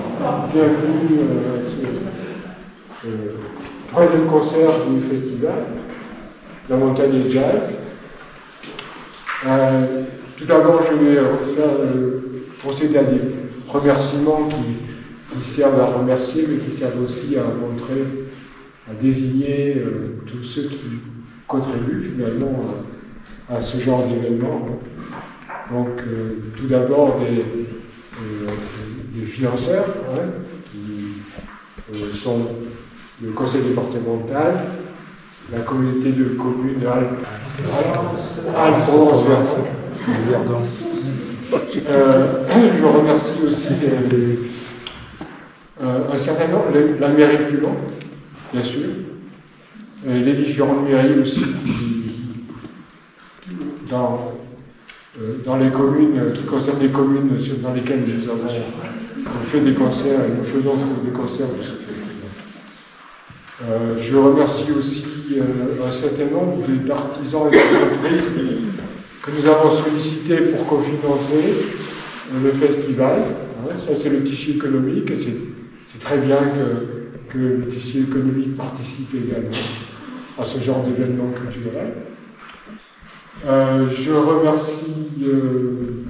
Bienvenue à ce troisième concert du festival, La Montagne et Jazz. Tout d'abord, je vais procéder à des remerciements qui servent à remercier, mais qui servent aussi à montrer, à désigner tous ceux qui contribuent finalement à ce genre d'événement. Donc, tout d'abord, des financeurs, qui sont le conseil départemental, la communauté de communes Alpes-Provence-Verdon. Je remercie aussi un certain nombre, la mairie de Toulon, bien sûr, les différentes mairies aussi dans les communes, qui concernent les communes dans lesquelles nous avons fait des concerts, et nous faisons des concerts de ce festival. Je remercie aussi un certain nombre d'artisans et d'entreprises que nous avons sollicités pour cofinancer le festival. Ça, c'est le tissu économique. C'est très bien que le tissu économique participe également à ce genre d'événement culturel. Je remercie le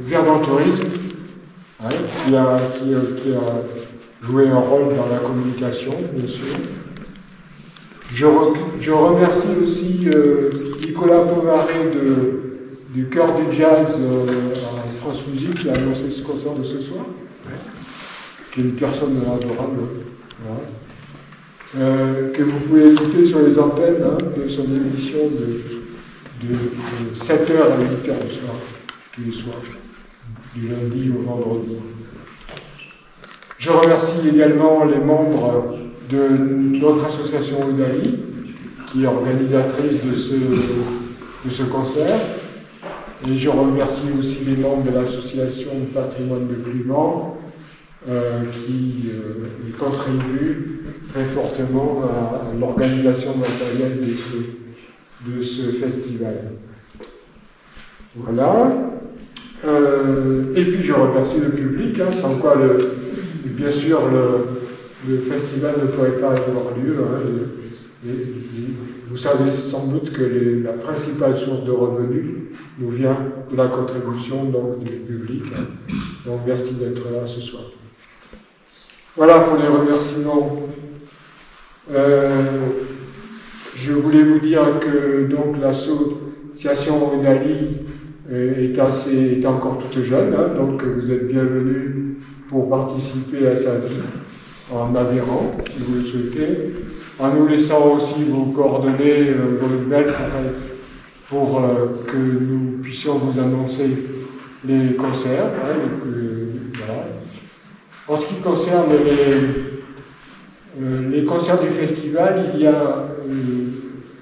Verdon Tourisme, qui a joué un rôle dans la communication, bien sûr. Je remercie aussi Nicolas Pomaré du Chœur du Jazz à France Musique, qui a annoncé ce concert de ce soir, qui est une personne adorable. Voilà. Que vous pouvez écouter sur les antennes de son émission de 7h à 8h du soir, tous les soirs, du lundi au vendredi. Je remercie également les membres de notre association Oudali, qui est organisatrice de ce concert. Et je remercie aussi les membres de l'association Patrimoine de Clément, qui contribuent très fortement à l'organisation matérielle de ce festival. Voilà. Et puis je remercie le public, sans quoi bien sûr le festival ne pourrait pas avoir lieu. Vous savez sans doute que la principale source de revenus nous vient de la contribution donc, du public. Donc merci d'être là ce soir. Voilà pour les remerciements. Je voulais vous dire que donc l'association Oudali est encore toute jeune, donc vous êtes bienvenus pour participer à sa vie en adhérant, si vous le souhaitez, en nous laissant aussi vos coordonnées, vos mails pour que nous puissions vous annoncer les concerts. Voilà. En ce qui concerne les concerts du festival, il y a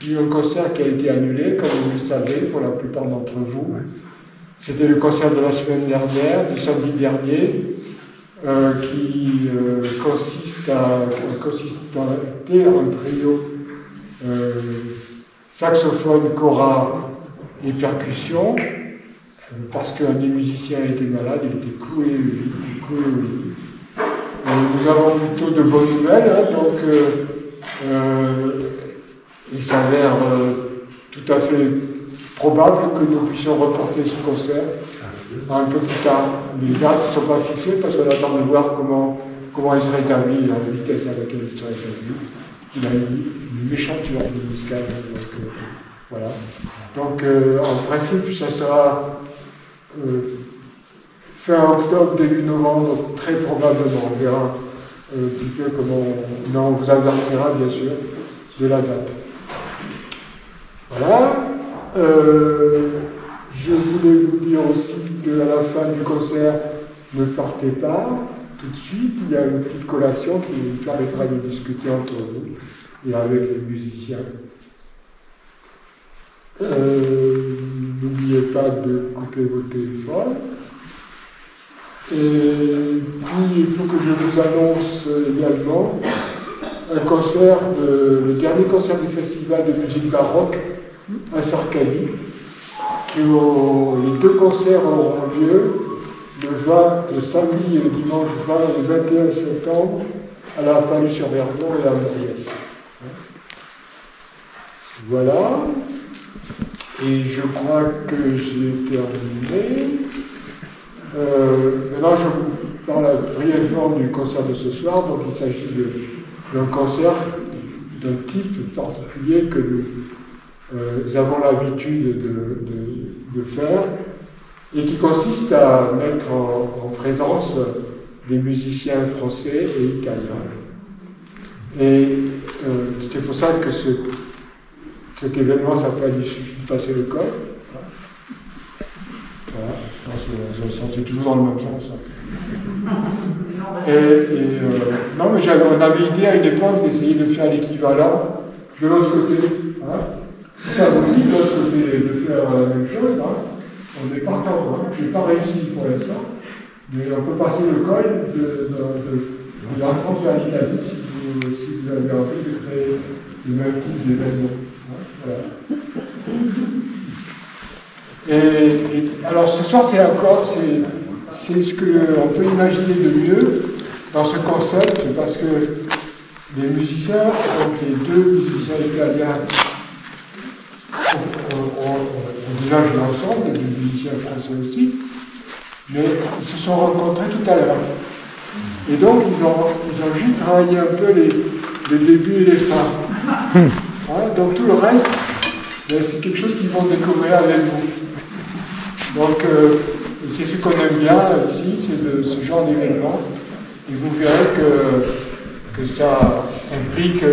eu un concert qui a été annulé, comme vous le savez, pour la plupart d'entre vous. C'était le concert de la semaine dernière, du samedi dernier, qui consiste en un trio saxophone, cora et percussion, parce qu'un des musiciens était malade, il était cloué au lit. Nous avons plutôt de bonnes nouvelles, donc il s'avère tout à fait probable que nous puissions reporter ce concert un peu plus tard. Les dates ne sont pas fixées parce qu'on attend de voir comment il sera établi, la vitesse à laquelle il sera établi. Il a une méchante urne musicale, donc voilà. Donc en principe, ça sera fin octobre, début novembre, très probablement. On verra un petit peu comment on vous avertira, bien sûr, de la date. Voilà. Je voulais vous dire aussi qu'à la fin du concert, ne partez pas tout de suite. Il y a une petite collation qui nous permettra de discuter entre vous et avec les musiciens. N'oubliez pas de couper vos téléphones. Et puis, il faut que je vous annonce également un concert, le dernier concert du festival de musique baroque à Sarcali. Les deux concerts auront lieu le samedi et le dimanche 20 et 21 septembre à la Palus-sur-Verdon et à Moriès. Voilà. Et je crois que j'ai terminé. Maintenant, je vous parle brièvement du concert de ce soir. Donc, il s'agit d'un concert d'un type particulier que nous avons l'habitude de faire et qui consiste à mettre en présence des musiciens français et italiens. Et c'est pour ça que cet événement s'appelle « Il suffit de passer le col ». Voilà, je sentais toujours dans le même sens. Non, mais on avait idée à une époque d'essayer de faire l'équivalent de l'autre côté. Hein. Si ça vous dit de l'autre côté de faire la même chose, hein, on est partant. Hein. Je n'ai pas réussi pour l'instant, mais on peut passer le col de la France vers l'Italie si vous avez envie de créer le même type d'événement. Hein. Voilà. Et alors ce soir, c'est ce qu'on peut imaginer de mieux dans ce concept, parce que les musiciens, donc les deux musiciens italiens, ont déjà joué ensemble, et les musiciens français aussi, mais ils se sont rencontrés tout à l'heure. Et donc ils ont juste travaillé un peu les débuts et les fins. Hein, donc tout le reste, c'est quelque chose qu'ils vont découvrir avec vous. Donc, c'est ce qu'on aime bien ici, c'est ce genre d'événement. Et vous verrez que ça implique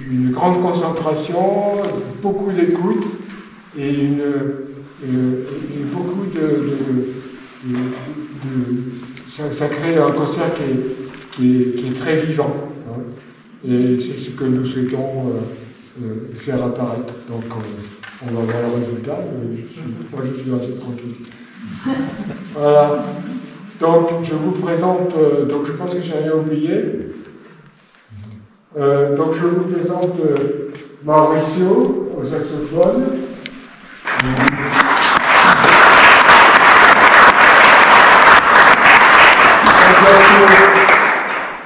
une grande concentration, beaucoup d'écoute et beaucoup ça crée un concert qui est très vivant. Hein. Et c'est ce que nous souhaitons faire apparaître. Donc, on va voir le résultat, mais moi je suis assez tranquille. Voilà. Donc je vous présente, donc je pense que j'ai rien oublié. Donc je vous présente Mauricio au saxophone.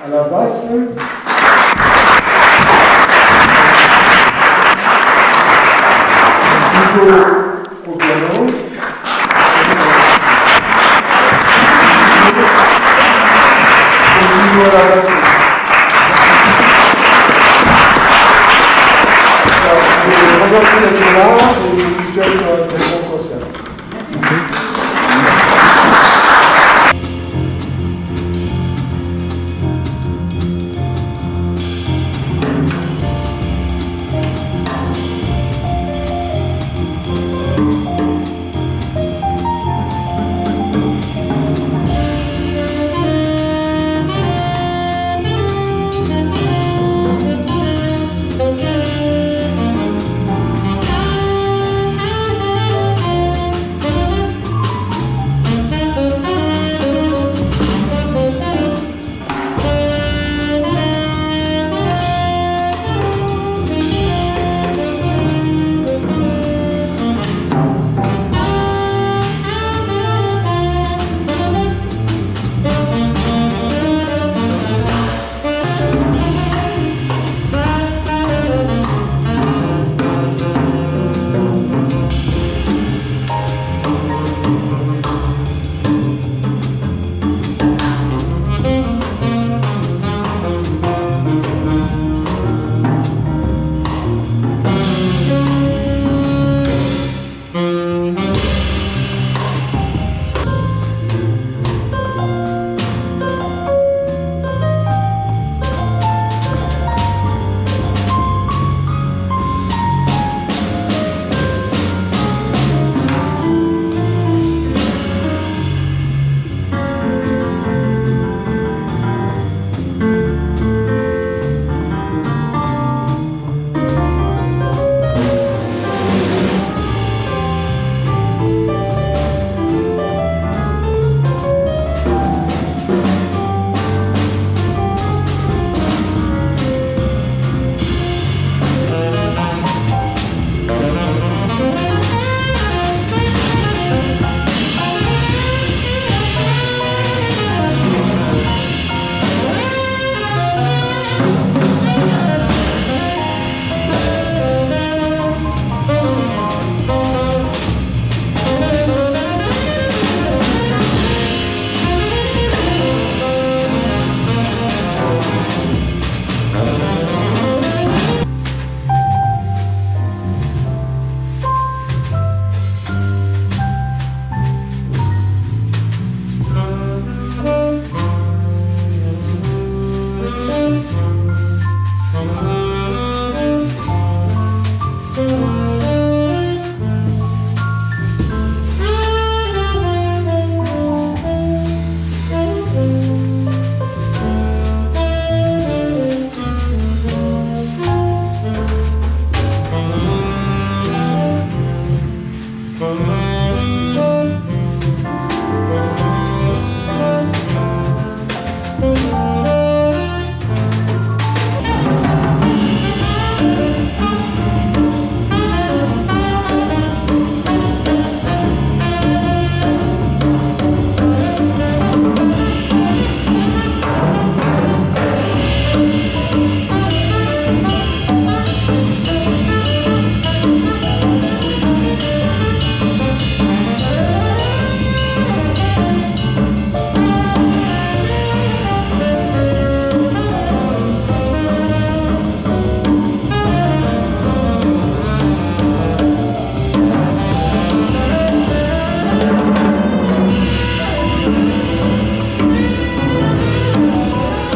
À la basse. Au piano. Et à la batterie. Je vous remercie d'être là et je vous souhaite un très bon concert.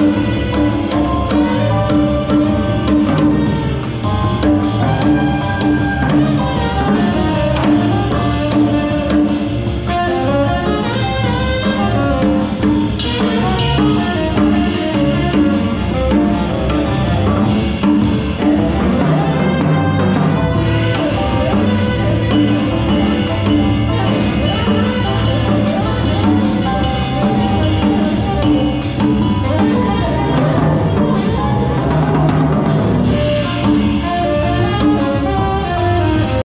Thank you.